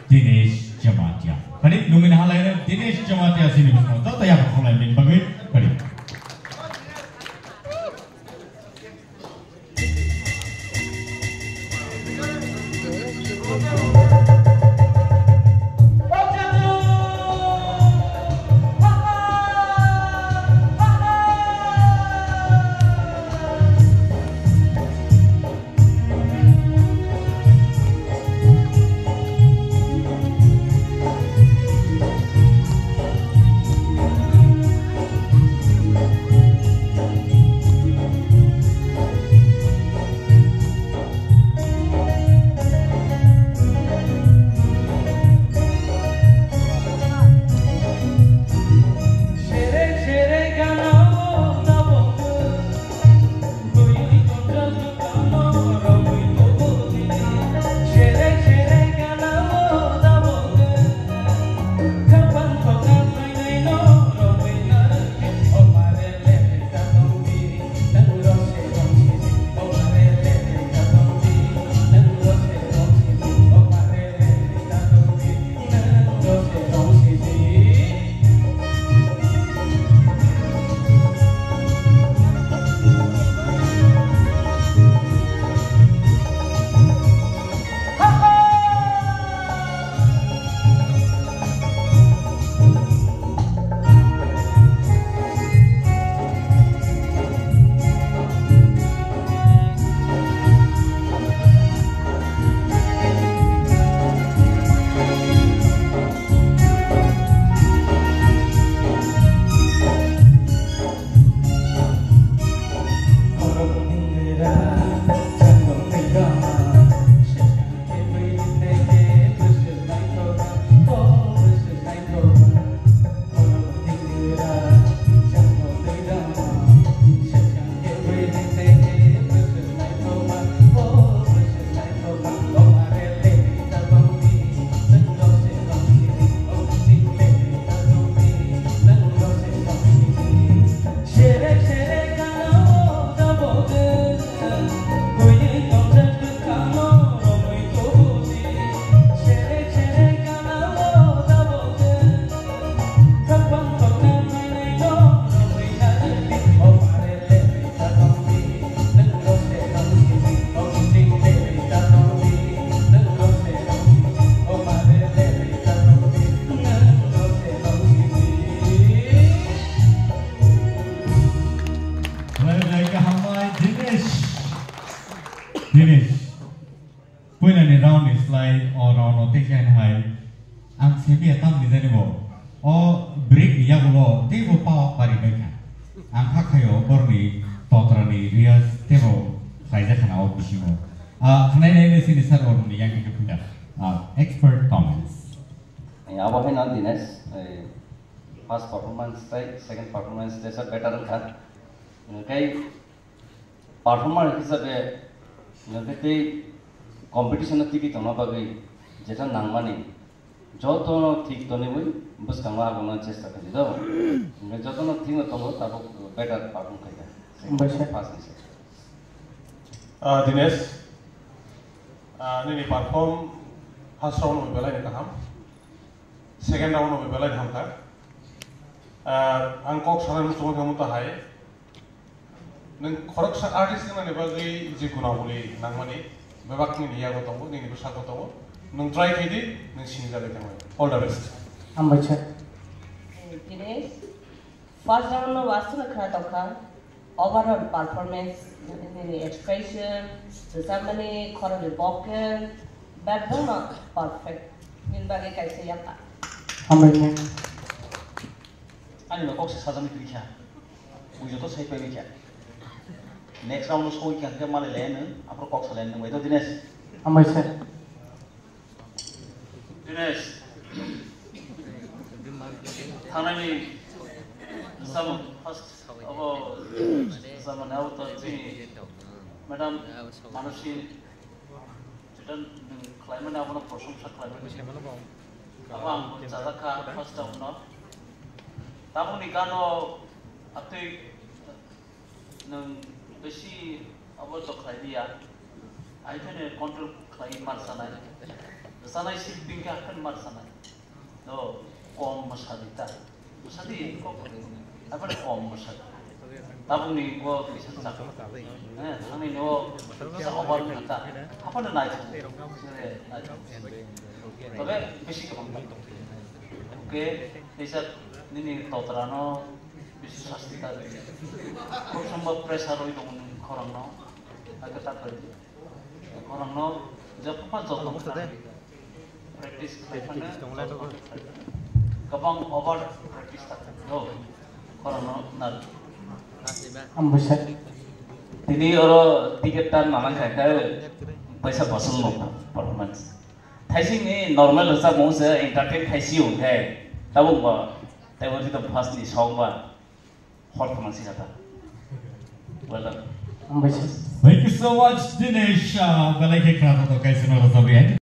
Dinesh Jamatia. Kali numin halai Dinesh Jamatia sini bersama. Tahu tak yang halai min bagi kali. Dinesh, punya ni round ni slide or round rotation high, ang sebi atam ni zani bo, o break ni ya bo, tebo power pari mereka, ang hakayo borni totrani rias tebo size kana o bisimo. Kanai ni sini sar or ni yang kita punya expert comments. Ya, apa sih nanti Dinesh? First performance, second performance, desa better kan? Kayak performance hisabe nanti competition nanti kita nak bagi jasa nangmani jodoh ठीक तो नहीं हुई बस कमाल करना चेष्टा करी तो मैं jodoh ना ठीक ना तो वो तब better perform करेगा बस पास नहीं Dinesh ini perform first round में बेला निकाल हम second round में बेला हम था angkok saran semua kamu tak hai neng korek sak artis ni mana bagi jikuna boleh nang mani bebak ni dia kau tahu ni besar kau tahu neng try kidi neng sini jadi kamu all the best baca Dinesh first round no wastu nak kena tahu kan overall performance ini expression sesamanya korang di vocal background perfect ini bagi kaisa ya pak baca Ani kok sesajan itu dia, ujung tu saya pergi dia. Next round nusko ikan dia malah lain, apa kok selain itu itu Dinesh. baca Dinesh, thana ni sama first apa sama nawa tu si madam manusia dan climate apa nak prosamsa climate apa jaga kah first round no. Tamu ni kano ati nang besi apa tu klien dia, aja ni kontrol klien marsa nai. sana isi tingkah kan mar sana do kom masadita masadi kok apa ada kom masad tabung ni gua bisa tak ini no bisa obar kata apa ada naik tapi besi kemang oke bisa ini totrano bisa sastita kok sambal pressure itu orang no agak tak kerja orang no jauh apa jauh practice mana kapang over practice tak no orang no nal Ambassador. Ini orang tiket tan malang kayak पैसा वसूल होता परफॉर्मेंस थाइसी में नॉर्मल होता मोसे एंटरटेन थाइसी होता है तब वो तो फर्स्ट नहीं सॉन्ग बा हॉट परफॉर्मेंस जाता well done Ambassador. Thank you so much, Dinesh. Belai ke kerana tu kaisi nora sabi.